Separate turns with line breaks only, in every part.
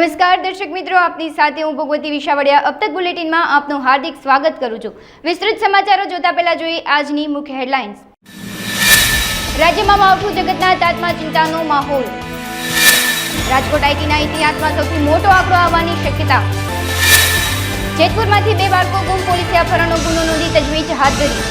નમસ્કાર દર્શક મિત્રો, આપની સાથે હું ભગવતી વિશાવડિયા अब तक બુલેટિનમાં આપનું હાર્દિક સ્વાગત કરું છું। વિસ્તૃત સમાચારો જોતા પહેલા જોઈએ આજની મુખ્ય હેડલાઇન્સ। રાજ્યમાં માવઠું જગતના તાતમાં ચિંતાનો માહોલ। રાજકોટ આઈટીના ઇતિહાસમાં સૌથી મોટો આંકડો આવવાની શક્યતા। જેતપુરમાંથી 2 બાળકો ગુમ, પોલીસે અપહરણનો ગુનો નોંધી તજવીજ હાથ ધરી।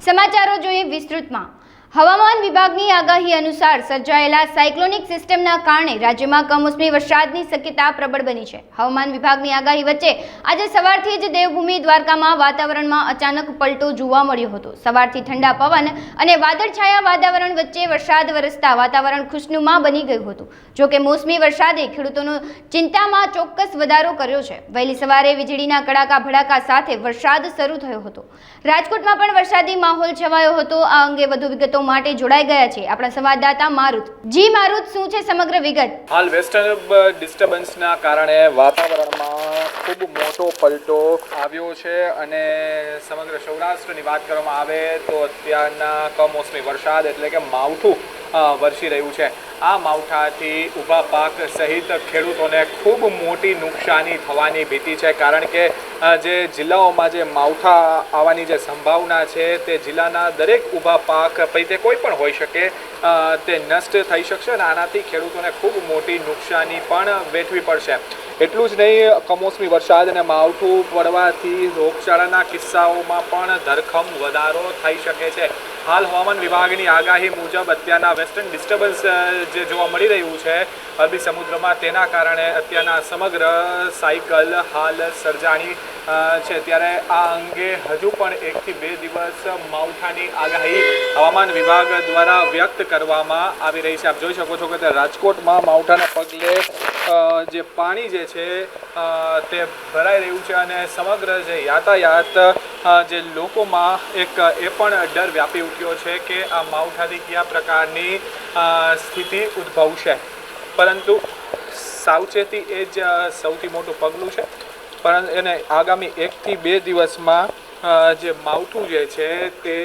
સમાચારો જોઈએ વિસ્તૃતમાં। હવામાન વિભાગની આગાહી અનુસાર સર્જાયેલા સાયક્લોનિક સિસ્ટમના કારણે રાજ્યમાં કમોસમી વરસાદની શક્યતા પ્રબળ બની છે। હવામાન વિભાગની આગાહી વચ્ચે આજે સવારથી જ દેવભૂમિ દ્વારકામાં વાતાવરણમાં અચાનક પલટો જોવા મળ્યો હતો। સવારથી ઠંડા પવન અને વાદળછાયા વાતાવરણ વચ્ચે વરસાદ વરસતા વાતાવરણ ખુશનુમા બની ગયું હતું। જો કે મોસમી વરસાદે ખેડૂતોની ચિંતામાં ચોક્કસ વધારો કર્યો છે। વહેલી સવારે વીજળીના કડાકા ભડાકા સાથે વરસાદ શરૂ થયો હતો। રાજકોટમાં પણ વરસાદી માહોલ છવાયો હતો। આ અંગે વધુ વિગતો માટે જોડાઈ ગયા છે આપણા સંવાદદાતા મારુત। જી મારુત, શું છે સમગ્ર વિગત?
હાલ વેસ્ટર્ન ડિસ્ટર્બન્સના કારણે વાતાવરણમાં ખૂબ મોટો પલટો આવ્યો છે અને સમગ્ર સૌરાષ્ટ્રની વાત કરવામાં આવે તો અત્યારના કમોસમી વરસાદ એટલે કે માવઠું વરસી રહ્યું છે। આ માવઠાથી ઊભા પાક સહિત ખેડૂતોને ખૂબ મોટી નુકસાની થવાની ભીતિ છે, કારણ કે જે જિલ્લાઓમાં જે માવઠા આવવાની જે સંભાવના છે તે જિલ્લાના દરેક ઊભા પાક પૈકી કોઈ પણ હોઈ શકે તે નષ્ટ થઈ શકશે અને આનાથી ખેડૂતોને ખૂબ મોટી નુકસાની પણ વેઠવી પડશે। એટલું જ નહીં, કમોસમી વરસાદ અને માવઠું પડવાથી રોગચાળાના કિસ્સાઓમાં પણ ધરખમ વધારો થઈ શકે છે। હાલ હવામાન વિભાગની આગાહી મુજબ અત્યારના વેસ્ટર્ન ડિસ્ટર્બન્સ જે જોવા મળી રહ્યું છે અરબી સમુદ્રમાં, તેના કારણે અત્યારના સમગ્ર સાયકલ હાલ સર્જાણી છે। ત્યારે આ અંગે હજુ પણ 1 થી 2 દિવસ માવઠાની આગાહી હવામાન વિભાગ દ્વારા વ્યક્ત કરવામાં આવી રહી છે। આપ જોઈ શકો છો કે રાજકોટમાં માવઠાના પગલે જે પાણી જે છે તે ભરાઈ રહ્યું છે અને સમગ્ર જે યાતાયાત જે લોકોમાં એ પણ ડર વ્યાપી ઉઠ્યો છે કે આ માવઠાથી કયા પ્રકારની સ્થિતિ ઉદ્ભવશે। પરંતુ સાવચેતી એ જ સૌથી મોટું પગલું છે, પરંતુ એને આગામી 1 થી 2 દિવસમાં જે માવઠું જે છે તે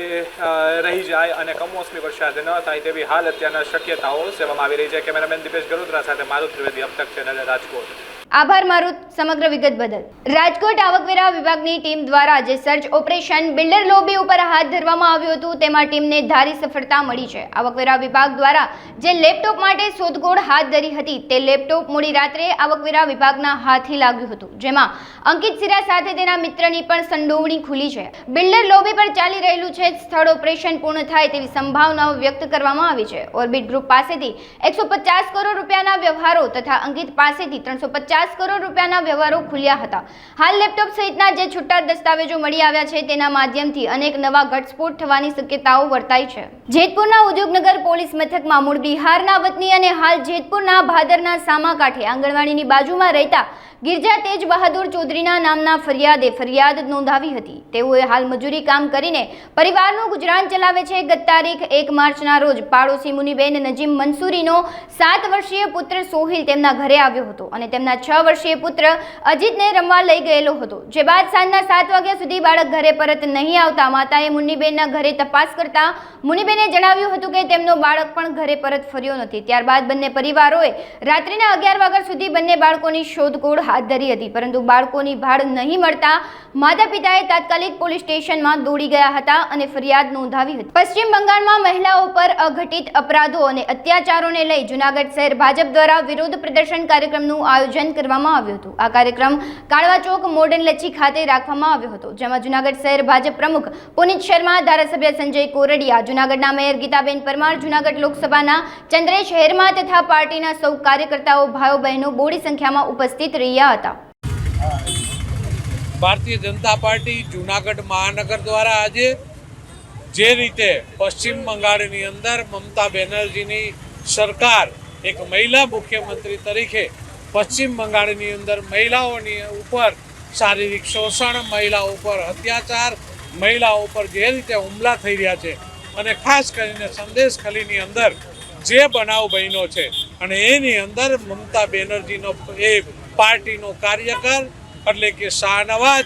રહી જાય અને કમોસમી વરસાદ ન થાય તેવી હાલ અત્યારના શક્યતાઓ સેવામાં આવી રહી છે। કેમેરામેન દીપેશ ગરોત્રા સાથે મારુત ત્રિવેદી, अब तक ચેનલ રાજકોટ।
આભાર મારુત સમગ્ર વિગત બદલ। રાજકોટ આવકવેરા વિભાગની ટીમ દ્વારા જે સર્ચ ઓપરેશન બિલ્ડર લોબી ઉપર હાથ ધરવામાં આવ્યું હતું તેમાં ટીમને ધારી સફળતા મળી છે। આવકવેરા વિભાગ દ્વારા જે લેપટોપ માટે શોધખોળ હાથ ધરી હતી તે લેપટોપ મોડી રાત્રે આવકવેરા વિભાગના હાથે લાગ્યું હતું, જેમાં અંકિત સિરા સાથે તેના મિત્રની પણ સંડોવણી ખુલી છે। બિલ્ડર લોબી પર ચાલી રહેલું છે સ્થળ ઓપરેશન પૂર્ણ થાય તેવી સંભાવનાઓ વ્યક્ત કરવામાં આવી છે। ઓર્બિટ ગ્રુપ પાસેથી 150 કરોડ રૂપિયાના વ્યવહારો તથા અંકિત પાસેથી 350 કરોડ રૂપિયાના વ્યવહારો ખુલ્યા હતા। હાલ લેપટોપ સહિતના જે છૂટા દસ્તાવેજો મળી આવ્યા છે તેના માધ્યમથી અનેક નવા ઘટસ્ફોટ થવાની શક્યતાઓ વર્તાઈ છે। જેતપુરના ઉદ્યોગનગર પોલીસ મથકમાં મૂળ બિહારના વતની અને હાલ જેતપુરના ભાદરના સામા કાંઠે આંગણવાડીની બાજુમાં રહેતા ગિરજા તેજ બહાદુર ચૌધરીના નામના ફરિયાદે ફરિયાદ નોંધાવી હતી। તેઓએ હાલ મજૂરી કામ કરીને પરિવારનું ગુજરાન ચલાવે છે। ગત તારીખ 1 માર્ચના રોજ પાડોશી મુનિબેન નજીમ મંસૂરીનો 7 વર્ષીય પુત્ર સોહિલ તેમના ઘરે આવ્યો હતો અને તેમના 6 વર્ષીય પુત્ર અજીતને રમવા લઈ ગયેલો હતો, જે બાદ સાંજના 7 વાગ્યા સુધી બાળક ઘરે પરત નહીં આવતા માતાએ મુનિબેનના ઘરે તપાસ કરતા મુનિબેને જણાવ્યું હતું કે તેમનો બાળક પણ ઘરે પરત ફર્યો નથી। ત્યારબાદ બંને પરિવારોએ રાત્રિના 11 વાગ્યા સુધી બંને બાળકોની શોધખોળ હાથ ધરી હતી, પરંતુ બાળકોની ભાળ નહીં મળતા માતા પિતાએ તાત્કાલિક પોલીસ સ્ટેશનમાં દોડી ગયા હતા અને ફરિયાદ નોંધાવી હતી। પશ્ચિમ બંગાળમાં મહિલાઓ પર અઘટિત અપરાધો અને અત્યાચારોને લઈ જૂનાગઢ શહેર ભાજપ દ્વારા વિરોધ પ્રદર્શન કાર્યક્રમનું આયોજન કરવામાં આવ્યું હતું। આ કાર્યક્રમ કાળવા ચોક મોડર્ન લચ્છી ખાતે રાખવામાં આવ્યો હતો, જેમાં જૂનાગઢ શહેર ભાજપ પ્રમુખ પુનિત શર્મા, ધારાસભ્ય સંજય કોરડિયા, જૂનાગઢના મેયર ગીતાબેન પરમાર, જૂનાગઢ લોકસભાના ચંદ્રેશ હેરમા તથા પાર્ટીના સૌ કાર્યકર્તાઓ, ભાઈઓ બહેનો બોડી સંખ્યામાં ઉપસ્થિત રહ્યા હતા।
ભારતીય જનતા પાર્ટી જૂનાગઢ મહાનગર દ્વારા આજે જે રીતે પશ્ચિમ બંગાળની અંદર મમતા બેનર્જીની સરકાર એક મહિલા મુખ્યમંત્રી તરીકે પશ્ચિમ બંગાળની અંદર મહિલાઓની ઉપર શારીરિક શોષણ, મહિલાઓ ઉપર અત્યાચાર, મહિલાઓ ઉપર જે રીતે હુમલા થઈ રહ્યા છે અને ખાસ કરીને સંદેશ ખલીની અંદર જે બનાવ બન્યો છે અને એની અંદર મમતા બેનર્જીનો એ પાર્ટીનો કાર્યકર એટલે કે શાહનવાજ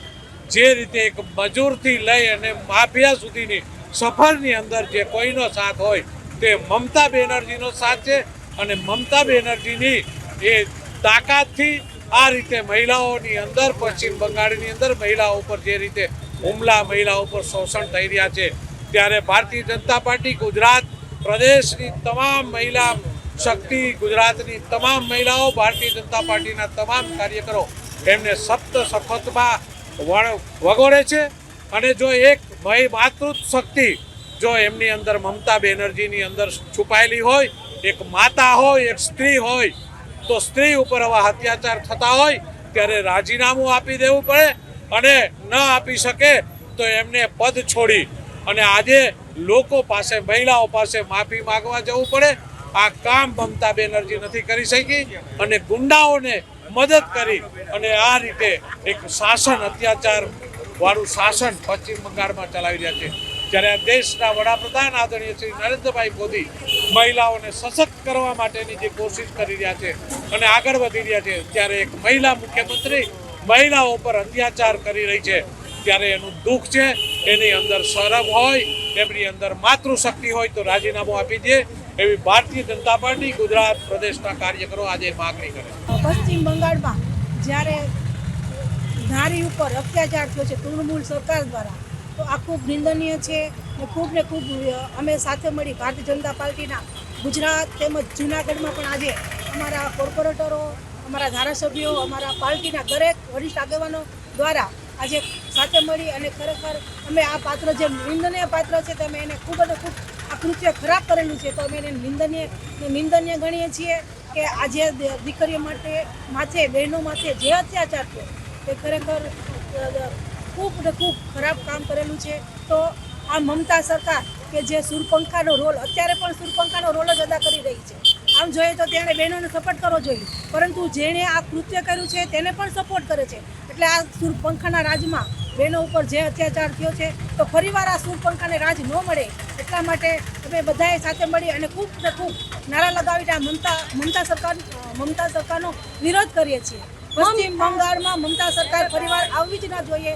જે રીતે એક મજૂરથી લઈ અને માફિયા સુધીની સફરની અંદર જે કોઈનો સાથ હોય તે મમતા બેનર્જીનો સાથ છે અને મમતા બેનર્જીની એ તાકાતથી આ રીતે મહિલાઓની અંદર પશ્ચિમ બંગાળની અંદર મહિલાઓ ઉપર જે રીતે હુમલા, મહિલાઓ ઉપર શોષણ થઈ રહ્યા છે, ત્યારે ભારતીય જનતા પાર્ટી ગુજરાત પ્રદેશની તમામ મહિલા શક્તિ, ગુજરાતની તમામ મહિલાઓ, ભારતીય જનતા પાર્ટીના તમામ કાર્યકરો એમને સખ્ત સખતમાં વગોડે છે. અને જો એક માતૃત્વ શક્તિ જો એમની અંદર મમતા બેનર્જીની અંદર છુપાયેલી હોય, એક માતા હોય, એક સ્ત્રી હોય, તો સ્ત્રી ઉપર આવા અત્યાચાર થતા હોય ત્યારે રાજીનામું આપી દેવું પડે અને ન આપી શકે તો એમને પદ છોડી અને આજે લોકો પાસે, મહિલાઓ પાસે માફી માગવા જવું પડે. આ કામ મમતા બેનર્જી નથી કરી શકી અને ગુંડાઓને મદદ કરી અને આ રીતે એક શાસન, અત્યાચાર વાળું શાસન પશ્ચિમ બંગાળમાં ચલાવી રહ્યા છે. જ્યારે આ દેશના વડાપ્રધાન આદરણીય શ્રી નરેન્દ્રભાઈ મોદી મહિલાઓને સશક્ત કરવા માટેની જે કોશિશ કરી રહ્યા છે અને આગળ વધી રહ્યા છે, ત્યારે એક મહિલા મુખ્યમંત્રી મહિલાઓ પર અત્યાચાર કરી રહી છે, ત્યારે એનું દુઃખ છે. એની અંદર શરમ હોય, એમની અંદર માતૃશક્તિ હોય તો રાજીનામું આપી દે, એવી ભારતીય જનતા પાર્ટી ગુજરાત પ્રદેશના કાર્યકરો આજે માગણી કરે.
પશ્ચિમ બંગાળમાં જ્યારે નારી ઉપર અત્યાચાર થયો છે તૃણમૂલ સરકાર દ્વારા, તો આ ખૂબ નિંદનીય છે. ને ખૂબ અમે સાથે મળી ભારતીય જનતા પાર્ટીના ગુજરાત તેમજ જૂનાગઢમાં પણ આજે અમારા કોર્પોરેટરો, અમારા ધારાસભ્યો, અમારા પાર્ટીના દરેક વરિષ્ઠ આગેવાનો દ્વારા આજે સાથે મળી અને ખરેખર અમે આ પાત્ર જે નિંદનીય પાત્ર છે તમે એને ખૂબ અને ખૂબ આ કૃત્ય ખરાબ કરેલું છે, તો અમે એને નિંદનીય ગણીએ છીએ કે આજે દીકરીઓ માથે બહેનો માથે જે અત્યાચાર થયો તે ખરેખર ખૂબ ને ખૂબ ખરાબ કામ કરેલું છે. તો આ મમતા સરકાર કે જે સુરપંખાનો રોલ, અત્યારે પણ સુરપંખાનો રોલ જ અદા કરી રહી છે. આમ જોઈએ તો તેણે બહેનોને સપોર્ટ કરવો જોઈએ, પરંતુ જેણે આ કૃત્ય કર્યું છે તેને પણ સપોર્ટ કરે છે. એટલે આ સુરપંખાના રાજમાં બહેનો ઉપર જે અત્યાચાર થયો છે, તો ફરીવાર આ સુરપંખાને રાજ ન મળે એટલા માટે અમે બધાએ સાથે મળી અને ખૂબ ને ખૂબ નારા લગાવીને આ મમતા સરકારનો વિરોધ કરીએ છીએ. પશ્ચિમ બંગાળમાં મમતા સરકાર ફરીવાર આવવી જ ના જોઈએ.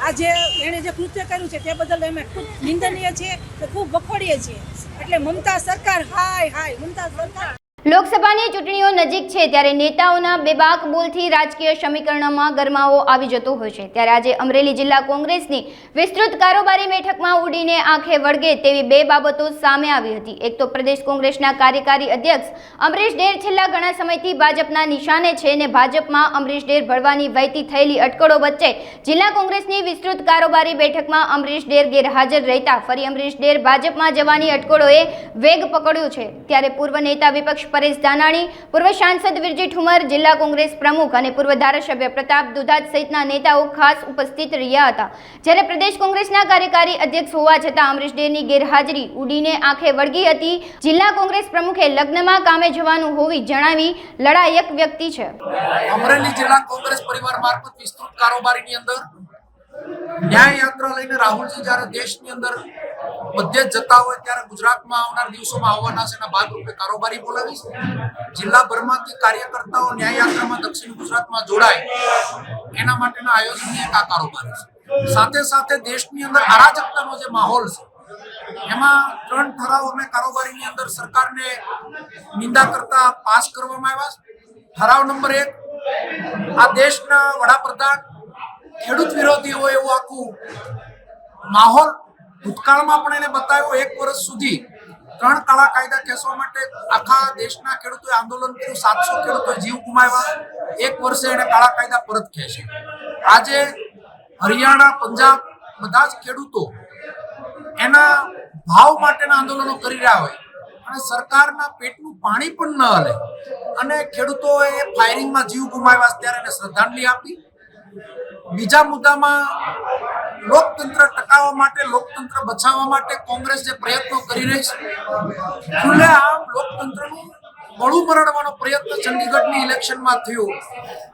આ જે એણે જે કૃત્ય કર્યું છે તે બદલ અમે ખૂબ નિંદનીય છીએ, ખૂબ વખોડીએ છીએ. એટલે મમતા સરકાર હાય, મમતા સરકાર.
લોકસભાની ચૂંટણીઓ નજીક છે ત્યારે નેતાઓના બેબાક બોલથી રાજકીય સમીકરણમાં ગરમાવો આવી જતો હોય છે. ત્યારે આજે અમરેલી જિલ્લા કોંગ્રેસની વિસ્તૃત કારોબારી બેઠકમાં ઉડીને આંખે વળગે તેવી બે બાબતો સામે આવી હતી. એક તો પ્રદેશ કોંગ્રેસના કાર્યકારી અધ્યક્ષ અમરીશ ડેર છેલ્લા ઘણા સમયથી ભાજપના નિશાને છે અને ભાજપમાં અમરીશ ડેર ભળવાની વહેતી થયેલી અટકળો વચ્ચે જિલ્લા કોંગ્રેસની વિસ્તૃત કારોબારી બેઠકમાં અમરીશ ડેર ગેરહાજર રહેતા ફરી અમરીશ ડેર ભાજપમાં જવાની અટકળોએ વેગ પકડ્યો છે. ત્યારે પૂર્વ નેતા વિપક્ષ પરેશ ધાનાણી, પૂર્વ સાંસદ વિરજી ઠુમર, જિલ્લા કોંગ્રેસ પ્રમુખ અને પૂર્વ ધારાસભ્ય પ્રતાપ દુધાત સહિતના નેતાઓ ખાસ ઉપસ્થિત રહ્યા હતા. જ્યારે પ્રદેશ કોંગ્રેસના કાર્યકારી અધ્યક્ષ હોવા છતાં અમરીશ ડેરની ગેરહાજરી ઉડીને આંખે વળગી હતી. જિલ્લા કોંગ્રેસ પ્રમુખે લગ્નમાં કામે જવાનું હોવી જણાવી લડાયક વ્યક્તિ છે.
અમરેલી જિલ્લા કોંગ્રેસ પરિવાર મારફત વિસ્તૃત કારોબારીની અંદર ન્યાય યાત્રા લઈને રાહુલજી જ્યારે દેશની અંદર બધે જ જતા હોય ત્યારે ગુજરાતમાં આવનાર દિવસોમાં આવવાના છે, એના ભાગરૂપે કારોબારી બોલાવી છે. જિલ્લાભરમાંથી કાર્યકર્તાઓ ન્યાય યાત્રામાં દક્ષિણ ગુજરાતમાં જોડાય એના માટેના આયોજનની એક આ કારોબારી છે. સાથે સાથે દેશની અંદર અરાજકતાનો જે માહોલ છે એમાં 3 ઠરાવ અમે કારોબારીની અંદર સરકારને નિંદા કરતા પાસ કરવામાં આવ્યા છે. ઠરાવ નંબર 1, આ દેશના વડાપ્રધાન ખેડૂત વિરોધી હોય એવું આખું માહોલ ભૂતકાળમાં પણ એને બતાવ્યો. 1 વર્ષ સુધી 3 કાળા કાયદા ખેંચવા માટે આખા દેશના ખેડૂતોએ આંદોલન કર્યું. 700 ખેડૂતોએ જીવ ગુમાવ્યા. 1 વર્ષે એને કાળા કાયદા પરત ખેંચ્યા. આજે હરિયાણા, પંજાબ બધા જ ખેડૂતો એના ભાવ માટેના આંદોલનો કરી રહ્યા હોય અને સરકારના પેટનું પાણી પણ ન હલે અને ખેડૂતોએ ફાયરિંગમાં જીવ ગુમાવ્યા ત્યારે એને શ્રદ્ધાંજલિ આપી. બીજા મુદ્દામાં લોકતંત્ર ટકાવવા માટે, લોકતંત્ર બચાવવા માટે કોંગ્રેસ જે પ્રયત્નો કરી રહી છે, ખુલ્લેઆમ લોકતંત્રનું બળું મરડવાનો પ્રયત્ન ચંડીગઢની ઇલેક્શનમાં થયો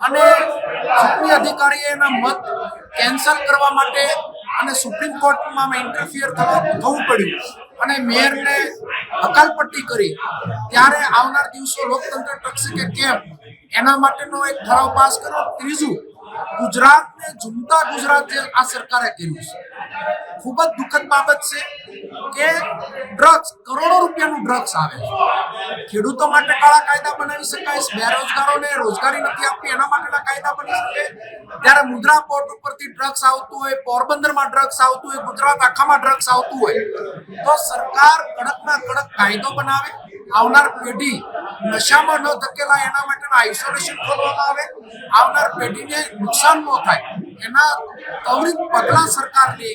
અને ચૂંટણી અધિકારીએ એના મત કેન્સલ કરવા માટે અને સુપ્રીમ કોર્ટમાં ઇન્ટરફિયર થવું પડ્યું અને મેયરને હકાલપટ્ટી કરી. ત્યારે આવનાર દિવસો લોકતંત્ર ટકશે કે કેમ એના માટેનો એક ઠરાવ પાસ કર્યો. ત્રીજું, ગુજરાતને ઝૂમતા ગુજરાત જે આ સરકારે કર્યું છે, ખૂબ જ દુઃખદ બાબત છે કે ડ્રગ્સ, કરોડો રૂપિયાનું ડ્રગ્સ આવે છે. ખેડૂતો માટે કાળા કાયદા બનાવી શકાય, બેરોજગારોને રોજગારી નથી આપતી એના માટેના કાયદા બની શકે. ત્યારે મુદ્રા પોર્ટ ઉપરથી ડ્રગ્સ આવતું હોય, પોરબંદરમાં ડ્રગ્સ આવતું હોય, ગુજરાત આખામાં ડ્રગ્સ આવતું હોય, તો સરકાર કડકમાં કડક કાયદો બનાવે, આવનાર પેઢી નશામાં ન ધકેલાય એના માટેના આઇસોલેશન ખોલવામાં આવે, આવનાર પેઢીને નુકસાન ન થાય એના ત્વરિત પગલાં સરકાર લે,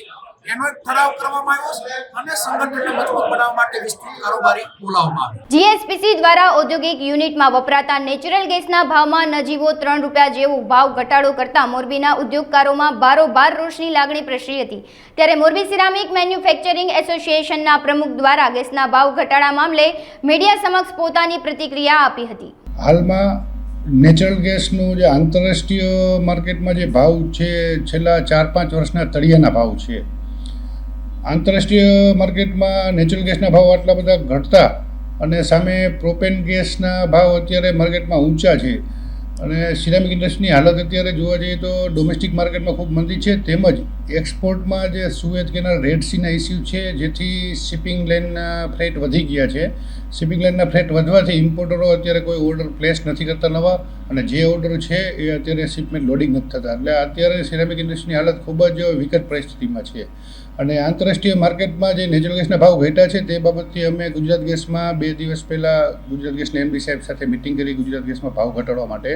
એનો એક ઠરાવ કરવામાં આવ્યો છે અને સંગઠનને મજબૂત બનાવવા માટે વિસ્તૃત કારોબારી બોલાવવામાં આવી.
જીએસપીસી દ્વારા ઔદ્યોગિક યુનિટમાં વપરાતા નેચરલ ગેસના ભાવમાં નજીવો 3 રૂપિયા જેવો ભાવ ઘટાડો કરતા મોરબીના ઉદ્યોગકારોમાં બારોબાર રોષની લાગણી પ્રસરી હતી. ત્યારે મોરબી સિરામિક મેન્યુફેક્ચરિંગ એસોસિએશનના પ્રમુખ દ્વારા ગેસના ભાવ ઘટાડા મામલે મીડિયા સમક્ષ પોતાની પ્રતિક્રિયા આપી હતી.
હાલમાં નેચરલ ગેસનું જે આંતરરાષ્ટ્રીય માર્કેટમાં જે ભાવ છે, છેલ્લા 4-5 વર્ષના તળિયાના ભાવ છે. આંતરરાષ્ટ્રીય માર્કેટમાં નેચરલ ગેસના ભાવ આટલા બધા ઘટતા અને સામે પ્રોપેન ગેસના ભાવ અત્યારે માર્કેટમાં ઊંચા છે અને સિરામિક ઇન્ડસ્ટ્રીની હાલત અત્યારે જોવા જઈએ તો ડોમેસ્ટિક માર્કેટમાં ખૂબ મંદી છે. તેમજ એક્સપોર્ટમાં જે સુએઝ કેનાલ રેડ સીના ઇસ્યુ છે, જેથી શિપિંગ લાઇનના ફ્રેટ વધી ગયા છે. શિપિંગ લાઇનના ફ્રેટ વધવાથી ઇમ્પોર્ટરો અત્યારે કોઈ ઓર્ડર પ્લેસ નથી કરતા નવા, અને જે ઓર્ડર છે એ અત્યારે શિપમેન્ટ લોડિંગ નથી થતા. એટલે અત્યારે સિરામિક ઇન્ડસ્ટ્રીની હાલત ખૂબ જ વિકટ પરિસ્થિતિમાં છે. અને આંતરરાષ્ટ્રીય માર્કેટમાં જે નેચરલ ગેસના ભાવ ઘટ્યા છે તે બાબતથી અમે ગુજરાત ગેસમાં 2 દિવસ પહેલાં ગુજરાત ગેસના એમડી સાહેબ સાથે મિટિંગ કરી ગુજરાત ગેસમાં ભાવ ઘટાડવા માટે.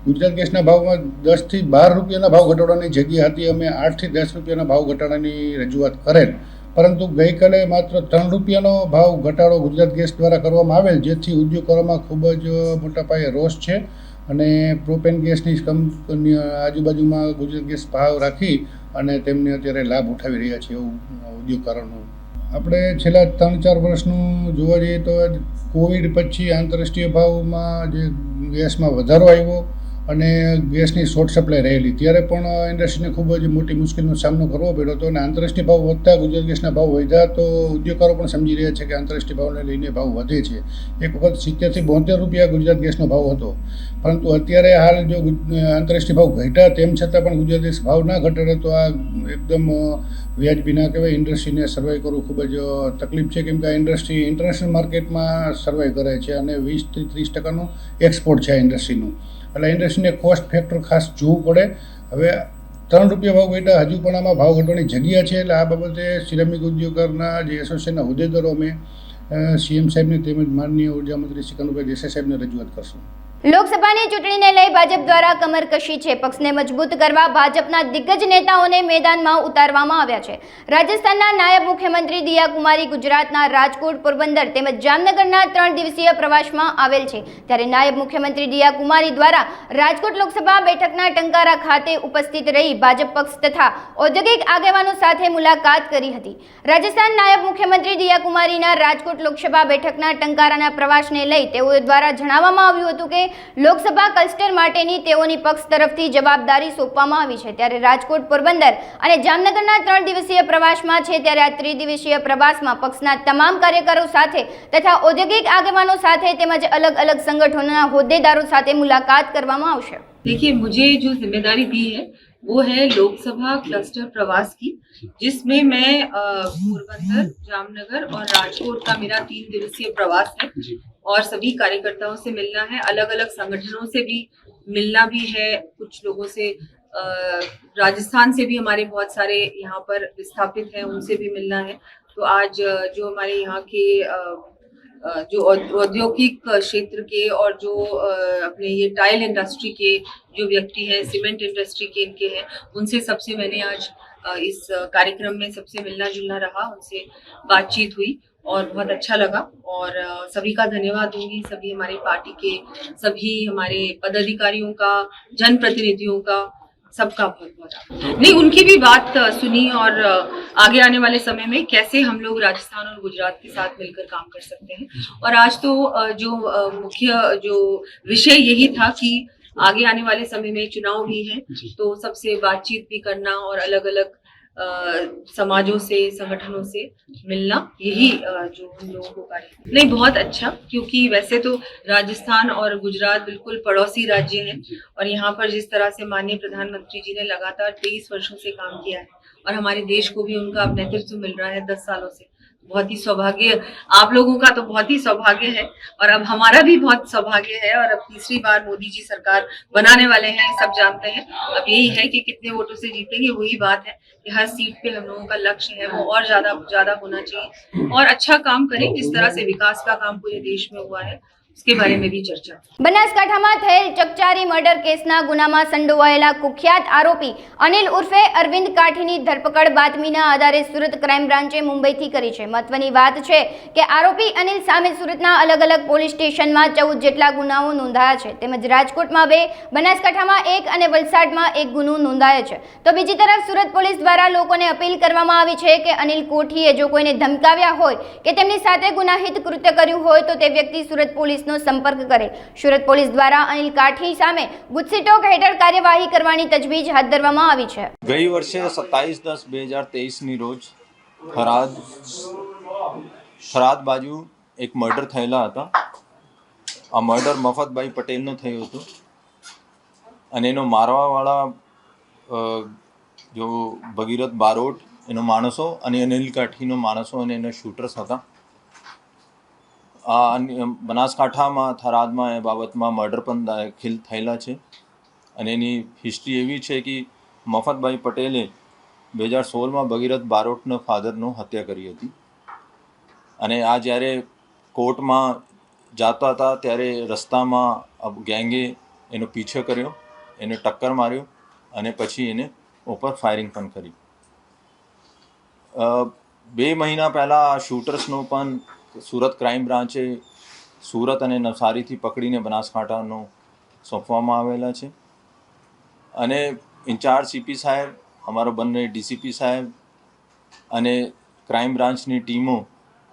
ગુજરાત ગેસના ભાવમાં 10 થી 12 રૂપિયાના ભાવ ઘટાડવાની જગ્યા હતી, અમે 8 થી 10 રૂપિયાના ભાવ ઘટાડાની રજૂઆત કરેલ, પરંતુ ગઈકાલે માત્ર 3 રૂપિયાનો ભાવ ઘટાડો ગુજરાત ગેસ દ્વારા કરવામાં આવેલ, જેથી ઉદ્યોગકારોમાં ખૂબ જ મોટા પાયે રોષ છે. અને પ્રોપેન ગેસની કંપની આજુબાજુમાં ગુજરાત ગેસ ભાવ રાખી અને તેમને અત્યારે લાભ ઉઠાવી રહ્યા છે એવું ઉદ્યોગકારોનું. આપણે છેલ્લા 3-4 વર્ષનું જોવા જઈએ તો કોવિડ પછી આંતરરાષ્ટ્રીય ભાવમાં જે ગેસમાં વધારો આવ્યો અને ગેસની શોર્ટ સપ્લાય રહેલી, ત્યારે પણ ઇન્ડસ્ટ્રીને ખૂબ જ મોટી મુશ્કેલીનો સામનો કરવો પડ્યો હતો. અને આંતરરાષ્ટ્રીય ભાવ વધતા ગુજરાત ગેસના ભાવ વધ્યા તો ઉદ્યોગકારો પણ સમજી રહ્યા છે કે આંતરરાષ્ટ્રીય ભાવને લઈને ભાવ વધે છે. એક વખત 70 થી 72 રૂપિયા ગુજરાત ગેસનો ભાવ હતો, પરંતુ અત્યારે હાલ જો આંતરરાષ્ટ્રીય ભાવ ઘટ્યા તેમ છતાં પણ ગુજરાત ગેસ ભાવ ના ઘટાડે તો આ એકદમ વ્યાજબી ના કહેવાય. ઇન્ડસ્ટ્રીને સર્વાઈવ કરવું ખૂબ જ તકલીફ છે, કેમ કે આ ઇન્ડસ્ટ્રી ઇન્ટરનેશનલ માર્કેટમાં સર્વાઈવ કરે છે અને 20 થી 30% એક્સપોર્ટ છે આ ઇન્ડસ્ટ્રીનું. એટલે ઇન્ડસ્ટ્રીને કોસ્ટ ફેક્ટર ખાસ જોવું પડે. હવે 3 રૂપિયા ભાવ ઘટ્યા, હજુ પણ આમાં ભાવ ઘટવાની જગ્યા છે. એટલે આ બાબતે સિરામિક ઉદ્યોગકારના જે એસોસિએશનના હોદ્દેદારો અમે સીએમ સાહેબને તેમજ માનનીય ઉર્જા મંત્રી શ્રી કનુભાઈ દેસાઈ સાહેબને રજૂઆત કરશું.
લોકસભાની ચૂંટણીને લઈ ભાજપ દ્વારા કમર કશી છે. પક્ષને મજબૂત કરવા ભાજપના દિગ્ગજ નેતાઓને મેદાનમાં ઉતારવામાં આવ્યા છે. રાજસ્થાનના નાયબ મુખ્યમંત્રી દિયા કુમારી ગુજરાતના રાજકોટ, પોરબંદર તેમજ જામનગરના 3 દિવસીય પ્રવાસમાં આવેલ છે. ત્યારે નાયબ મુખ્યમંત્રી દિયા કુમારી દ્વારા રાજકોટ લોકસભા બેઠકના ટંકારા ખાતે ઉપસ્થિત રહી ભાજપ પક્ષ તથા ઔદ્યોગિક આગેવાનો સાથે મુલાકાત કરી હતી. રાજસ્થાન નાયબ મુખ્યમંત્રી દિયા કુમારીના રાજકોટ લોકસભા બેઠકના ટંકારાના પ્રવાસને લઈ તેઓ દ્વારા જણાવવામાં આવ્યું હતું કે લોકસભા ક્લસ્ટર માટેની તેઓની પક્ષ તરફથી જવાબદારી સોંપવામાં આવી છે. ત્યારે રાજકોટ, પોરબંદર અને જામનગરના 3 દિવસીય પ્રવાસમાં છે. ત્યારે આ 3 દિવસીય પ્રવાસમાં પક્ષના તમામ કાર્યકરો સાથે તથા ઔદ્યોગિક આગેવાનો સાથે તેમજ અલગ અલગ સંગઠનોના હોદ્દેદારો સાથે મુલાકાત કરવામાં આવશે.
देखिए, मुझे जो जिम्मेदारी दी है वो है लोकसभा क्लस्टर प्रवास की, जिसमें मैं पोरबंदर, जामनगर और राजकोट का मेरा 3 दिवसीय प्रवास है और सभी कार्यकर्ताओं से मिलना है, अलग अलग संगठनों से भी मिलना भी है, कुछ लोगों से राजस्थान से भी हमारे बहुत सारे यहाँ पर विस्थापित हैं, उनसे भी मिलना है. तो आज जो हमारे यहाँ के जो औद्योगिक क्षेत्र के और जो अपने ये टाइल इंडस्ट्री के जो व्यक्ति हैं, सीमेंट इंडस्ट्री के इनके हैं, उनसे सबसे मैंने आज इस कार्यक्रम में सबसे मिलना जुलना रहा, उनसे बातचीत हुई और बहुत अच्छा लगा. और सभी का धन्यवाद दूंगी, सभी हमारी पार्टी के सभी हमारे पदाधिकारियों का, जनप्रतिनिधियों का, सबका बहुत बहुत नहीं, उनकी भी बात सुनी और आगे आने वाले समय में कैसे हम लोग राजस्थान और गुजरात के साथ मिलकर काम कर सकते हैं. और आज तो जो मुख्य जो विषय यही था कि आगे आने वाले समय में चुनाव भी हैं, तो सबसे बातचीत भी करना और अलग अलग समाजों से, संगठनों से मिलना, यही जो हम लोगों को कार्य नहीं, बहुत अच्छा, क्योंकि वैसे तो राजस्थान और गुजरात बिल्कुल पड़ोसी राज्य हैं और यहाँ पर जिस तरह से माननीय प्रधानमंत्री जी ने लगातार 23 वर्षों से काम किया है और हमारे देश को भी उनका अब नेतृत्व मिल रहा है 10 सालों से, बहुत ही सौभाग्य, आप लोगों का तो बहुत ही सौभाग्य है और अब हमारा भी बहुत सौभाग्य है और अब तीसरी बार मोदी जी सरकार बनाने वाले हैं, सब जानते हैं। अब यही है कि कितने वोटों से जीतेंगे, वही बात है कि हर सीट पे हम लोगों का लक्ष्य है वो और ज्यादा होना चाहिए और अच्छा काम करें, जिस तरह से विकास का काम पूरे देश में हुआ है उसके बारे में भी चर्चा।
બનાસકાંઠામાં થયેલ ચકચારી મર્ડર કેસના ગુનામાં સંડોવાયેલા કુખ્યાત આરોપી અનિલ ઉર્ફે અરવિંદ કાઠીની ધરપકડ બાતમીના આધારે સુરત ક્રાઇમ બ્રાન્ચે મુંબઈથી કરી છે। મહત્વની વાત છે કે આરોપી અનિલ સામે સુરતના અલગ અલગ પોલીસ સ્ટેશનમાં 14 જેટલા ગુનાઓ નોંધાયા છે, તેમજ રાજકોટમાં 2, બનાસકાંઠામાં 1 અને વલસાડમાં 1 ગુનો નોંધાયો છે। તો બીજી તરફ સુરત પોલીસ દ્વારા લોકોને અપીલ કરવામાં આવી છે કે અનિલ કોઠીએ જો કોઈને ધમકાવ્યા હોય કે તેમની સાથે ગુનાહિત કૃત્ય કર્યું હોય તો તે વ્યક્તિ સુરત પોલીસ संपर्क करे। सूरत पुलिस द्वारा अनिल काठी सामे गुजसीटोक हेठळ कार्यवाही करवानी तजवीज हाथ धरवामां आवी छे।
गई वर्षे 27/10/2023 ની રોજ થરાદ બાજુ એક મર્ડર થયેલા હતા। આ મર્ડર મફતભાઈ પટેલનો થયો હતો અને એનો મારવાવાળા જો ભગીરથ બારોટ એનો માણસો અને અનિલ કાઠીનો માણસો અને એના શૂટર્સ હતા। આ બનાસકાંઠામાં થરાદમાં એ બાબતમાં મર્ડર પણ દાખલ થયેલા છે અને એની હિસ્ટ્રી એવી છે કે મફતભાઈ પટેલે 2016માં ભગીરથ બારોટના ફાધરનો હત્યા કરી હતી અને આ જ્યારે કોર્ટમાં જતા હતા ત્યારે રસ્તામાં ગેંગે એનો પીછો કર્યો, એને ટક્કર માર્યો અને પછી એને ઉપર ફાયરિંગ પણ કરી। 2 મહિના પહેલાં આ શૂટર્સનો પણ सूरत क्राइम ब्रांचे सूरत અને નવસારીથી પકડીને બનાસકાંઠાનો સોંપવામાં આવેલા છે અને ઇન્ચાર્જ સીપી સાહેબ, અમારો બંને ડીસીપી સાહેબ અને ક્રાઇમ બ્રાન્ચની ટીમો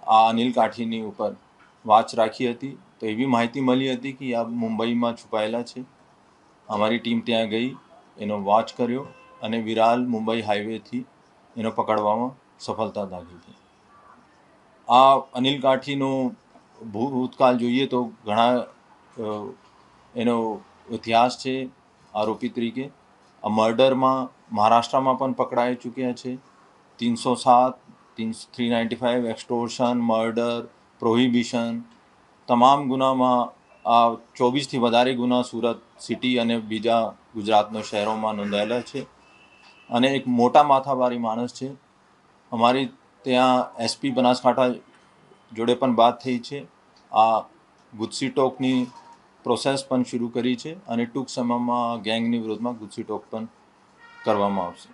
આ અનિલ કાઠીની ઉપર વાચ રાખી હતી। તો એવી માહિતી મળી હતી કે આ મુંબઈમાં છુપાયેલા છે। અમારી ટીમ ત્યાં ગઈ, એનો વોચ કર્યો અને વિરાલ મુંબઈ હાઈવેથી એનો પકડવામાં સફળતા દાખલ થઈ। આ અનિલ કાઠીનો ભૂતકાળ જોઈએ તો ઘણા એનો ઇતિહાસ છે આરોપી તરીકે। આ મર્ડરમાં મહારાષ્ટ્રમાં પણ પકડાઈ ચૂક્યા છે। 307, 395, એક્સટોર્શન, મર્ડર, પ્રોહિબિશન તમામ ગુનામાં આ 24થી વધારે ગુના સુરત સિટી અને બીજા ગુજરાતના શહેરોમાં નોંધાયેલા છે અને એક મોટા માથાભારી માણસ છે। અમારી ત્યાં એસપી બનાસકાંઠા જોડે પણ વાત થઈ છે। આ ગુજસીટોકની પ્રોસેસ પણ શરૂ કરી છે અને ટૂંક સમયમાં ગેંગની વિરોધમાં ગુજસીટોક પણ કરવામાં આવશે।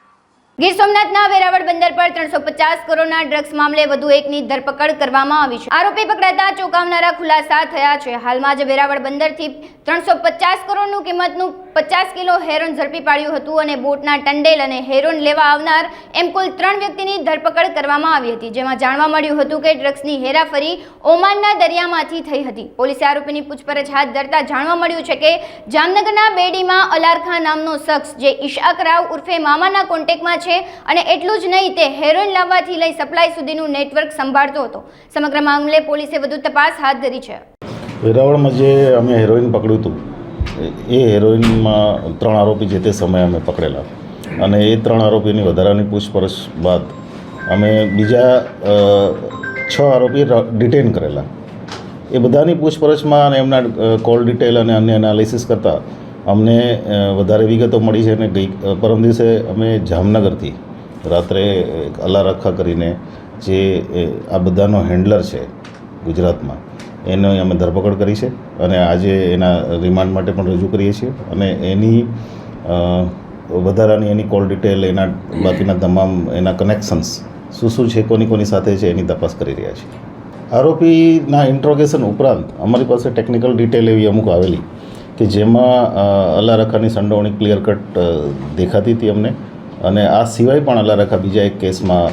ગીર સોમનાથના વેરાવળ બંદર પર 350 કરોડના ડ્રગ્સ મામલે વધુ એકની ધરપકડ કરવામાં આવી છે। આરોપી પકડાતા ચોંકાવનારા ખુલાસા થયા છે। હાલમાં જ વેરાવળ બંદરથી 350 કરોડનું કિંમતનું 50 કિલો હેરોન ઝડપી પાડ્યું હતું અને બોટના ટંડેલ અને હેરોન લેવા આવનાર એમ કુલ 3 વ્યક્તિની ધરપકડ કરવામાં આવી હતી, જેમાં જાણવા મળ્યું હતું કે ડ્રગ્સની હેરાફરી ઓમાનના દરિયામાંથી થઈ હતી। પોલીસે આરોપીની પૂછપરછ હાથ ધરતા જાણવા મળ્યું છે કે જામનગરના બેડીમાં અલારખા નામનો શખ્સ જે ઈશાક રાવ ઉર્ફે મામાના કોન્ટેક્ટમાં છે અને એટલું જ નહીં, તે હેરોઇન લાવવાથી લઈ સપ્લાય સુધીનું નેટવર્ક સંભાળતો હતો। સમગ્ર મામલે પોલીસે વધુ તપાસ હાથ ધરી છે।
વેરાવળમાં જે અમે હેરોઇન પકડ્યું હતું એ હેરોઇનમાં 3 આરોપી જે તે સમયે અમે પકડેલા અને એ 3 આરોપીની વધારાની પૂછપરછ બાદ અમે બીજા 6 આરોપી ડિટેન કરેલા। એ બધાની પૂછપરછમાં અને એમના કોલ ડિટેલ અને અન્ય એનાલિસિસ કરતાં અમને વધારે વિગતો મળી છે અને પરમ દિવસે અમે જામનગરથી રાત્રે અલારખા કરીને જે આ બધાનો હેન્ડલર છે ગુજરાતમાં એનો અમે ધરપકડ કરી છે અને આજે એના રિમાન્ડ માટે પણ રજૂ કરીએ છીએ અને એની વધારાની એની કોલ ડિટેલ, એના બાકીના તમામ એના કનેક્શન્સ શું છે, કોની સાથે છે એની તપાસ કરી રહ્યા છીએ। આરોપીના ઇન્ટ્રોગેશન ઉપરાંત અમારી પાસે ટેકનિકલ ડિટેલ એવી અમુક આવેલી કે જેમાં અલારખાની સંડોવણી ક્લિયર કટ દેખાતી હતી અમને અને આ સિવાય પણ અલારખા બીજા એક કેસમાં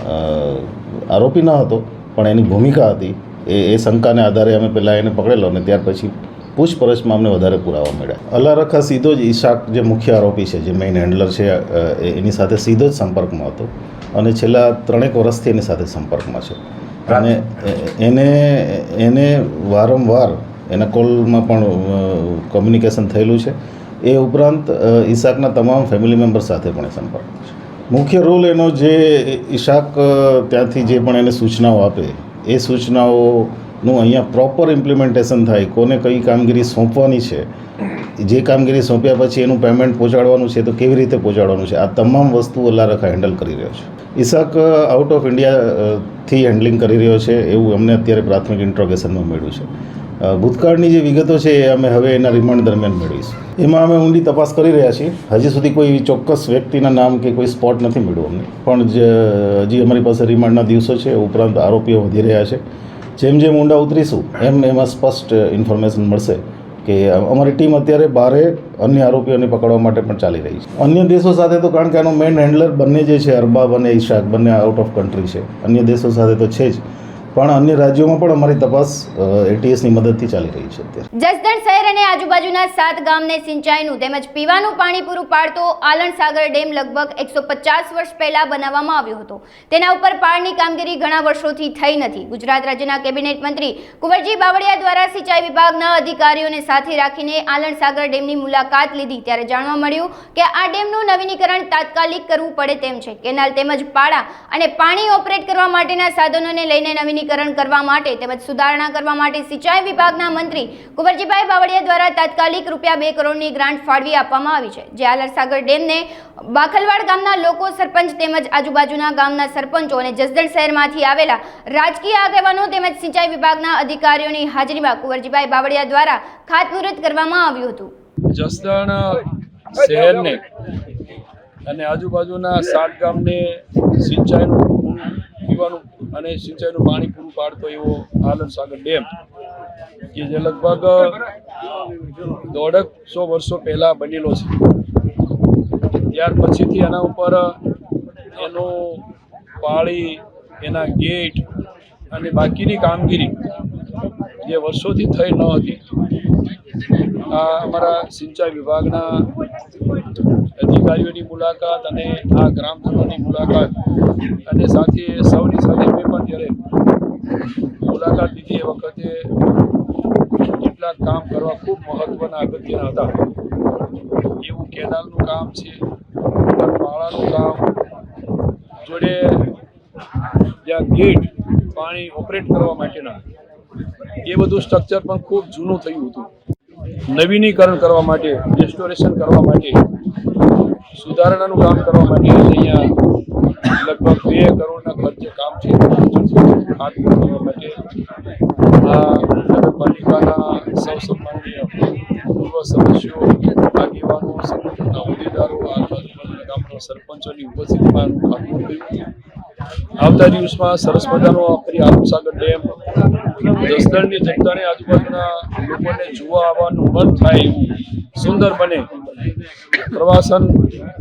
આરોપી ન હતો પણ એની ભૂમિકા હતી। એ શંકાને આધારે અમે પહેલાં એને પકડેલો અને ત્યાર પછી પૂછપરછમાં અમને વધારે પુરાવા મળ્યા। અલારખા સીધો જ ઈશાક જે મુખ્ય આરોપી છે, જે મેઇન હેન્ડલર છે, એની સાથે સીધો જ સંપર્કમાં હતો અને છેલ્લા 3 વર્ષથી એની સાથે સંપર્કમાં છે અને એને વારંવાર એના કોલમાં પણ કોમ્યુનિકેશન થયેલું છે. એ ઉપરાંત ઈશાકના તમામ ફેમિલી મેમ્બર સાથે પણ એ સંપર્કમાં છે. મુખ્ય રોલ એનો જે ઈશાક ત્યાંથી જે પણ એને સૂચનાઓ આપે એ સૂચનાઓનું અહીંયા પ્રોપર ઇમ્પ્લિમેન્ટેશન થાય. કોને કઈ કામગીરી સોંપવાની છે, જે કામગીરી સોંપ્યા પછી એનું પેમેન્ટ પહોંચાડવાનું છે તો કેવી રીતે પહોંચાડવાનું છે, આ તમામ વસ્તુઓ લારખા હેન્ડલ કરી રહ્યો છે. ઈશાક આઉટ ઓફ ઇન્ડિયાથી હેન્ડલિંગ કરી રહ્યો છે એવું અમને અત્યારે પ્રાથમિક ઇન્ટ્રોગેશનમાં મળ્યું છે. ભૂતકાળની જે વિગતો છે એ અમે હવે એના રિમાન્ડ દરમિયાન મેળવીશું. એમાં અમે ઊંડી તપાસ કરી રહ્યા છીએ. હજી સુધી કોઈ ચોક્કસ વ્યક્તિના નામ કે કોઈ સ્પોટ નથી મળ્યું અમને, પણ હજી અમારી પાસે રિમાન્ડના દિવસો છે. ઉપરાંત આરોપીઓ વધી રહ્યા છે. જેમ જેમ ઊંડા ઉતરીશું એમાં સ્પષ્ટ ઇન્ફોર્મેશન મળશે કે અમારી ટીમ અત્યારે 12 અન્ય આરોપીઓને પકડવા માટે પણ ચાલી રહી છે. અન્ય દેશો સાથે તો, કારણ કે આનો મેઇન હેન્ડલર બંને જે છે, અરબાબ અને ઈશાક, બંને આઉટ ઓફ કન્ટ્રી છે. અન્ય દેશો સાથે તો છે જ, પણ અન્ય રાજ્યોમાં પણ અમારી તપાસ એટીએસની મદદથી ચાલી રહી છે. અત્યારે
જસદણ શહેર અને આજુબાજુના 7 ગામને સિંચાઈનું તેમજ પીવાનું પાણી પૂરું પાડતો આલણ સાગર ડેમ લગભગ 150 વર્ષ પહેલા બનાવવામાં આવ્યો હતો. તેના ઉપર પાળની કામગીરી ઘણા વર્ષોથી થઈ નથી. ગુજરાત રાજ્યના કેબિનેટ મંત્રી કુંવરજી બાવળિયા દ્વારા સિંચાઈ વિભાગના અધિકારીઓને સાથે રાખીને આલણ સાગર ડેમની મુલાકાત લીધી ત્યારે જાણવા મળ્યું કે આ ડેમનું નવીનીકરણ તાત્કાલિક કરવું પડે તેમ છે. કેનાલ તેમજ પાળા અને પાણી ઓપરેટ કરવા માટેના સાધનોને લઈને નવીનીકરણ કરવા માટે તેમજ સુધારણા કરવા માટે સિંચાઈ વિભાગના મંત્રી કુંવરજીભાઈ બાવળિયા દ્વારા તાત્કાલિક ₹2 કરોડની ગ્રાન્ટ ફાળવી આપવામાં આવી છે. જે આલણ સાગર ડેમને બાખલવાડ ગામના લોકો, સરપંચ તેમજ આજુબાજુના ગામના સરપંચો અને જસદણ શહેરમાંથી આવેલા રાજકીય આગેવાનો તેમજ સિંચાઈ વિભાગના અધિકારીઓની હાજરીમાં કુંવરજીભાઈ બાવળિયા દ્વારા ખાતમુહૂર્ત કરવામાં આવ્યું હતું.
જસદણ શહેરને અને આજુબાજુના 7 ગામને સિંચાઈનું, પીવાનું અને સિંચાઈનું પાણી પૂરું પાડતો એવો આલણ સાગર ડેમ કે જે લગભગ 150 વર્ષો પહેલા બનેલો છે. ત્યાર પછીથી એના ઉપર એનું પાળી, એના ગેટ અને બાકીની કામગીરી જે વર્ષોથી થઈ ન હતી, આ અમારા સિંચાઈ વિભાગના અધિકારીઓની મુલાકાત અને આ ગ્રામજનોની મુલાકાત અને સાથે સૌની સાથે મેં પણ જ્યારે મુલાકાત લીધી એ વખતે કેટલાક કામ કરવા ખૂબ મહત્વના અગત્યના હતા. એવું કેનાલનું કામ છે, પાળાનું કામ, જોડે જ્યાં ગેટ પાણી ઓપરેટ કરવા માટેના એ બધું સ્ટ્રક્ચર પણ ખૂબ જૂનું થયું હતું. નવીનીકરણ કરવા માટે, રેસ્ટોરેશન કરવા માટે, સુધારણાનું કામ કરવા માટે અહીંયા લગભગ 2 કરોડના ખર્ચે કામ છે. ખાતમુહૂર્ત કરવા માટે આ નગરપાલિકાના સૌ સન્માનીય પૂર્વ સદસ્યો, આગેવાનો, સંગઠનના હોદ્દેદારો, આજુબાજુના ગામના સરપંચોની ઉપસ્થિતિમાં ખાતમુહૂર્ત થયું. આવતા દિવસમાં સરસ મજાનો આલણ સાગર ડેમ જસદણની જનતાને, આજુબાજુના લોકોને જોવા આવવાનું મન થાય એવું સુંદર બને, પ્રવાસન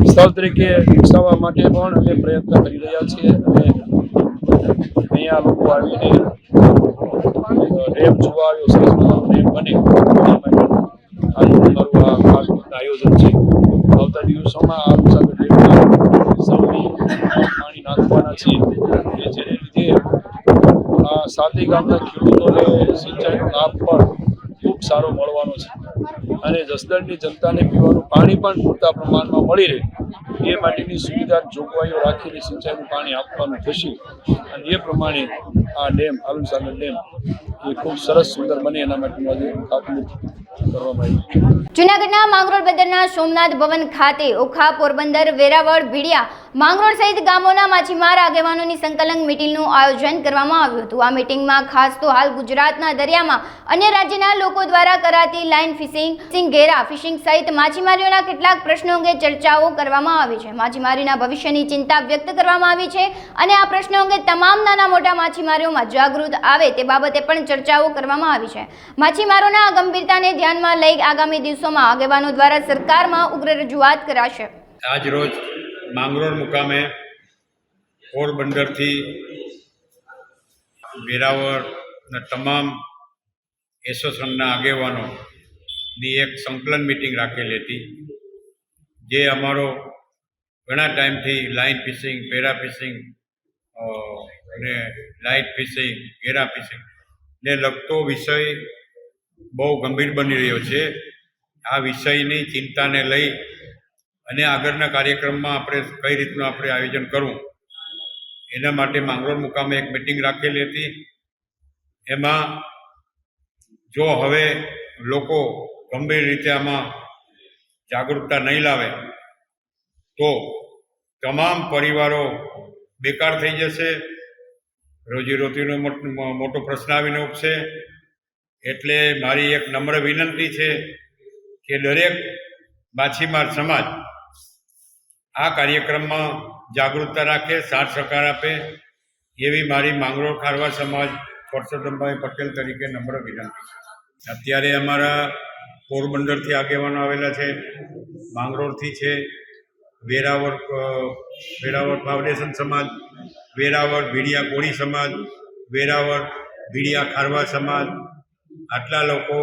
સ્થળ તરીકે વિકસાવવા માટે પણ અમે પ્રયત્ન કરી રહ્યા છીએ. અને અહીંયા લોકો આવીને ડેમ જોવા આવ્યો, સરસ મજાનો ડેમ બને એ માટે આજનું મારું આ ખાસ આયોજન છે. આવતા દિવસોમાં આલણ સાગર ડેમમાં સૌની પાણી નાખવાના છે કે જેને લીધે આ 7 ગામના ખેડૂતોને સિંચાઈનો લાભ પણ ખૂબ સારો મળવાનો છે અને જસદણની જનતાને પીવાનું પાણી પણ પૂરતા પ્રમાણમાં મળી રહે એ માટેની સુવિધા, જોગવાઈઓ રાખીને સિંચાઈનું પાણી આપવાનું થશે. અને એ પ્રમાણે આ ડેમ, આલણ સાગર ડેમ એ ખૂબ સરસ સુંદર બને એના માટેનું આજે ખાતમુહૂર્ત કરવામાં આવ્યું.
જૂનાગઢના માંગરોળ બંદરના સોમનાથ ભવન ખાતે ઓખા, પોરબંદર, વેરાવળ, ભીડિયા, માંગરોળ સહિત ગામોના માછીમાર આગેવાનોની સંકલન મિટિંગનું આયોજન કરવામાં આવ્યું હતું. આ મિટિંગમાં ખાસ તો હાલ ગુજરાતના દરિયામાં અન્ય રાજ્યના લોકો દ્વારા કરાતી લાઇન ફિશિંગ, ઘેરા ફિશિંગ સહિત માછીમારીઓના કેટલાક પ્રશ્નો અંગે ચર્ચાઓ કરવામાં આવી છે. માછીમારીના ભવિષ્યની ચિંતા વ્યક્ત કરવામાં આવી છે અને આ પ્રશ્નો અંગે તમામ નાના મોટા માછીમારીઓમાં જાગૃત આવે તે બાબતે પણ ચર્ચાઓ કરવામાં આવી છે. માછીમારોના આ ગંભીરતાને ધ્યાનમાં લઈ આગામી દિવસોમાં આગેવાનો દ્વારા સરકારમાં ઉગ્ર રજૂઆત કરાશે.
આજ રોજ માંગરોળ મુકામે પોરબંદરથી વેરાવળના તમામ એસોસિએશનના આગેવાનોની એક સંકલન મિટિંગ રાખેલી હતી. જે અમારો ઘણા ટાઈમથી લાઇન ફિશિંગ, પેરા ફિશિંગ અને લાઇટ ફિશિંગ, ઘેરા ફિશિંગ ને લગતો વિષય બહુ ગંભીર બની રહ્યો છે. આ વિષયની ચિંતાને લઈ અને આગળના કાર્યક્રમમાં આપણે કઈ રીતનું આપણે આયોજન કરવું એના માટે માંગરોળ મુકામે એક મિટિંગ રાખેલી હતી. એમાં જો હવે લોકો ગંભીર રીતે આમાં જાગૃતતા નહીં લાવે તો તમામ પરિવારો બેકાર થઈ જશે, રોજીરોટીનો મોટો પ્રશ્ન આવીને ઉપશે. એટલે મારી એક નમ્ર વિનંતી છે કે દરેક માછીમાર સમાજ આ કાર્યક્રમમાં જાગૃતતા રાખે, સાથ સહકાર આપે એવી મારી માંગરોળ ખારવા સમાજ પરસોત્તમભાઈ પટેલ તરીકે નમ્ર વિનંતી છે. અત્યારે અમારા પોરબંદરથી આગેવાનો આવેલા છે, માંગરોળથી છે, વેરાવળ ફાઉન્ડેશન સમાજ, વેરાવળ ભીડિયા કોળી સમાજ, વેરાવળ ભીડિયા ખારવા સમાજ, આટલા લોકો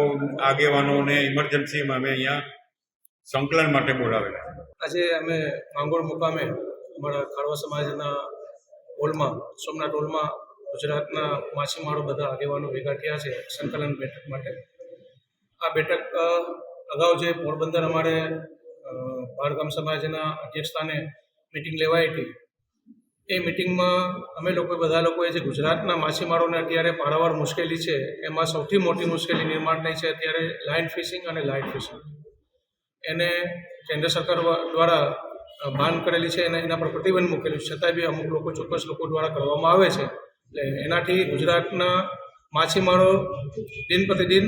આગેવાનોને ઇમરજન્સીમાં અમે અહીંયા સંકલન માટે બોલાવેલા.
આજે અમે માંગરોળ મુકામે અમારા ખારવા સમાજના હોલમાં, સોમનાથ હોલમાં ગુજરાતના માછીમારો બધા આગેવાનો ભેગા થયા છે સંકલન બેઠક માટે. આ બેઠક અગાઉ જે પોરબંદર અમારે ભારગામ સમાજના અધ્યક્ષસ્થાને મિટિંગ લેવાઈ હતી, એ મિટિંગમાં અમે બધા લોકોએ જે ગુજરાતના માછીમારોને અત્યારે પારાવાર મુશ્કેલી છે એમાં સૌથી મોટી મુશ્કેલી નિર્માણ થઈ છે અત્યારે લાઇન ફિશિંગ અને લાઇટ ફિશિંગ. એને કેન્દ્ર સરકાર દ્વારા બાન કરેલી છે અને એના પર પ્રતિબંધ મૂકેલું છે, છતાંય બી અમુક લોકો, ચોક્કસ લોકો દ્વારા કરવામાં આવે છે. એટલે એનાથી ગુજરાતના માછીમારો દિન પ્રતિદિન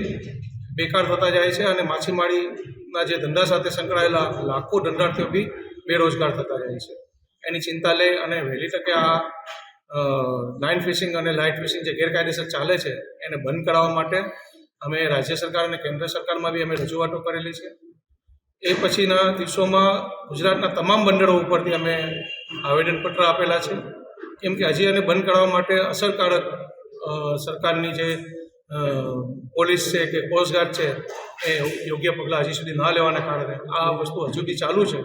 બેકાર થતા જાય છે અને માછીમારીના જે ધંધા સાથે સંકળાયેલા લાખો ધંધાર્થીઓ બી બેરોજગાર થતા જાય છે. એની ચિંતા લઈ અને વહેલી તકે આ લાઇન ફિશિંગ અને લાઇટ ફિશિંગ જે ગેરકાયદેસર ચાલે છે એને બંધ કરાવવા માટે અમે રાજ્ય સરકાર અને કેન્દ્ર સરકારમાં બી અમે રજૂઆતો કરેલી છે. એ પછીના દિવસોમાં ગુજરાતના તમામ બંદરો ઉપરથી અમે આવેદનપત્ર આપેલા છે, કેમ કે હજી એને બંધ કરાવવા માટે અસરકારક સરકારની જે પોલીસ છે કે કોસ્ટગાર્ડ છે એ યોગ્ય પગલાં હજી સુધી ના લેવાના કારણે આ વસ્તુ હજુ બી ચાલુ છે.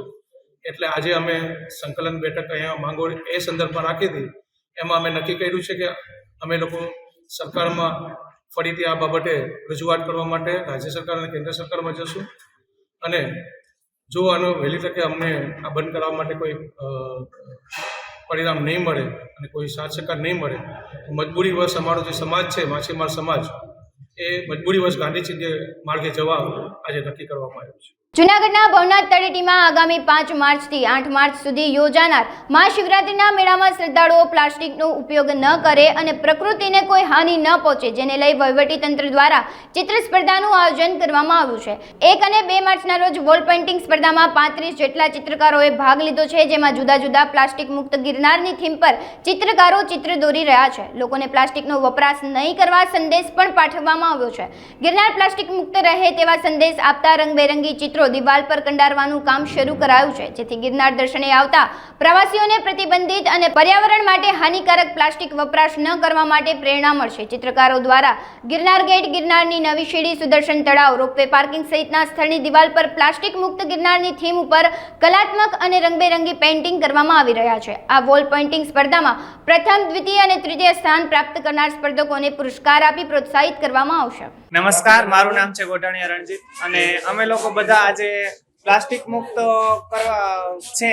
એટલે આજે અમે સંકલન બેઠક અહીંયા માંગોળ એ સંદર્ભમાં રાખી હતી. એમાં અમે નક્કી કર્યું છે કે અમે લોકો સરકારમાં ફરીથી આ બાબતે રજૂઆત કરવા માટે રાજ્ય સરકાર અને કેન્દ્ર સરકારમાં જશું અને જો આનો વહેલી તકે અમને આ બંધ કરાવવા માટે કોઈ પરિણામ નહીં મળે અને કોઈ સાથ સહકાર નહીં મળે તો મજબૂરીવશ અમારો જે સમાજ છે, માછીમાર સમાજ, એ મજબૂરીવશ ગાંધીજી માર્ગે જવા આજે નક્કી કરવામાં આવ્યું છે.
જૂનાગઢના ભવનાથ તળેટીમાં આગામી 5 માર્ચથી 8 માર્ચ સુધી યોજાનાર મહાશિવરાત્રિના મેળામાં શ્રદ્ધાળુઓ પ્લાસ્ટિકનો ઉપયોગ ન કરે અને પ્રકૃતિને કોઈ હાનિ ન પહોંચે, જેને લઈ વહીવટીતંત્ર દ્વારા ચિત્ર સ્પર્ધાનું આયોજન કરવામાં આવ્યું છે. 1 અને 2 માર્ચના રોજ વોલ પેઇન્ટિંગ સ્પર્ધામાં 35 જેટલા ચિત્રકારોએ ભાગ લીધો છે, જેમાં જુદા જુદા પ્લાસ્ટિક મુક્ત ગિરનારની થીમ પર ચિત્રકારો ચિત્ર દોરી રહ્યા છે. લોકોને પ્લાસ્ટિકનો વપરાશ નહીં કરવા સંદેશ પણ પાઠવવામાં આવ્યો છે. ગિરનાર પ્લાસ્ટિક મુક્ત રહે તેવા સંદેશ આપતા રંગબેરંગી ચિત્રો દિવાલ પર કંડારવાનું કામ શરૂ કરાયું છે, જેથી ગિરનાર દર્શને આવતા પ્રવાસીઓને પ્રતિબંધિત અને પર્યાવરણ માટે હાનિકારક પ્લાસ્ટિક વપરાશ ન કરવા માટે પ્રેરણા મળશે. ચિત્રકારો દ્વારા ગિરનાર ગેટ, ગિરનારની નવી સીડી, સુદર્શન તળાવ, રોપવે પાર્કિંગ સહિતના સ્થળની દિવાલ પર પ્લાસ્ટિક મુક્ત ગિરનારની થીમ ઉપર કલાત્મક અને રંગબેરંગી પેઇન્ટિંગ કરવામાં આવી રહ્યા છે. આ વોલ પેઇન્ટિંગ સ્પર્ધામાં પ્રથમ, દ્વિતીય અને તૃતીય સ્થાન પ્રાપ્ત કરનાર સ્પર્ધકોને પુરસ્કાર આપી પ્રોત્સાહિત કરવામાં આવશે.
નમસ્કાર, મારું નામ છે ગોટાણીયા રણજીત અને અમે લોકો બધા આજે પ્લાસ્ટિક મુક્ત કરવા છે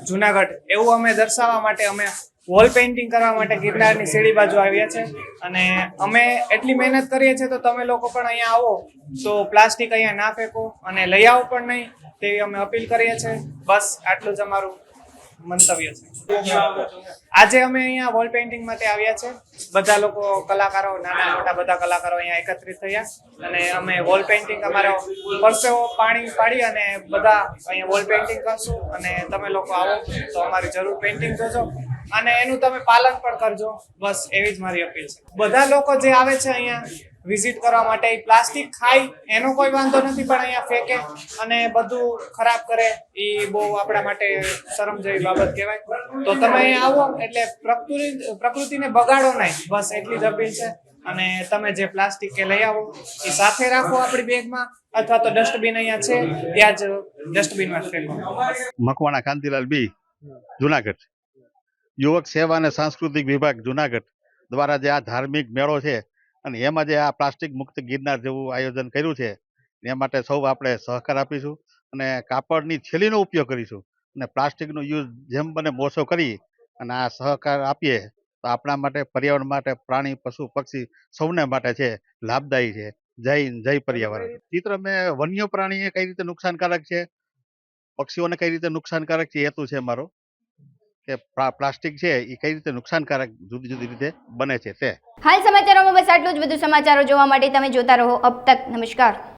જુનાગઢ એવું અમે દર્શાવવા માટે અમે વોલ પેઇન્ટિંગ કરવા માટે ગિરનારની સીડી બાજુ આવ્યા છે અને અમે એટલી મહેનત કરીએ છીએ તો તમે લોકો પણ અહીંયા આવો તો પ્લાસ્ટિક અહીંયા ના ફેંકો અને લઈ આવો પણ નહીં તેવી અમે અપીલ કરીએ છીએ. બસ આટલું જ અમારું મંતવ્ય છે. આજે અમે અહીંયા વોલ પેઇન્ટિંગ માટે આવ્યા છે. બધા લોકો, કલાકારો, નાના મોટા બધા કલાકારો અહીંયા એકત્રિત થયા અને અમે વોલ પેઇન્ટિંગ અમારો પરસેવો પાણી પાડી અને બધા અહીંયા વોલ પેઇન્ટિંગ કરશું અને તમે લોકો આવો તો અમારી જરૂર પેઇન્ટિંગ જોજો અને એનું તમે પાલન પણ કરજો. બસ એવી જ મારી અપીલ છે. બધા લોકો જે આવે છે અહીંયા વિઝિટ કરવા માટે પ્લાસ્ટિક ખાય એનો કોઈ વાંધો નથી, પણ અહીંયા ફેંકે અને બધું ખરાબ કરે એ બહુ આપણા માટે શરમ જેવી બાબત કહેવાય. તો તમે અહીંયા આવો એટલે પ્રકૃતિને બગાડો નહીં, બસ એટલી જ અપીલ છે. અને તમે જે પ્લાસ્ટિક કે લઈ આવો એ સાથે રાખો આપણી બેગમાં અથવા તો ડસ્ટબિન અહીંયા છે ત્યાં જ ડસ્ટબિનમાં ફેંકો.
મકવાણા કાંતિલાલ બી જુનાગઢ. યુવક સેવા અને સાંસ્કૃતિક વિભાગ જુનાગઢ દ્વારા જે આ ધાર્મિક મેળો છે અને એમાં જે આ પ્લાસ્ટિક મુક્ત ગિરનાર જેવું આયોજન કર્યું છે એ માટે સૌ આપણે સહકાર આપીશું અને કાપડની થેલીનો ઉપયોગ કરીશું અને પ્લાસ્ટિકનો યુઝ જેમ બને ઓછો કરી અને આ સહકાર આપીએ તો આપણા માટે, પર્યાવરણ માટે, પ્રાણી, પશુ, પક્ષી સૌને માટે છે લાભદાયી છે. જય પર્યાવરણ. ચિત્ર મેં વન્ય પ્રાણીએ કઈ રીતે નુકસાનકારક છે, પક્ષીઓને કઈ રીતે નુકસાનકારક છે, હેતુ છે મારો કે પ્લાસ્ટિક છે એ કઈ રીતે નુકસાનકારક જુદી જુદી રીતે બને છે તે.
હાલ સમાચારોમાં બસ આટલું જ. વધુ સમાચારો જોવા માટે તમે જોતા રહો અબ તક. નમસ્કાર.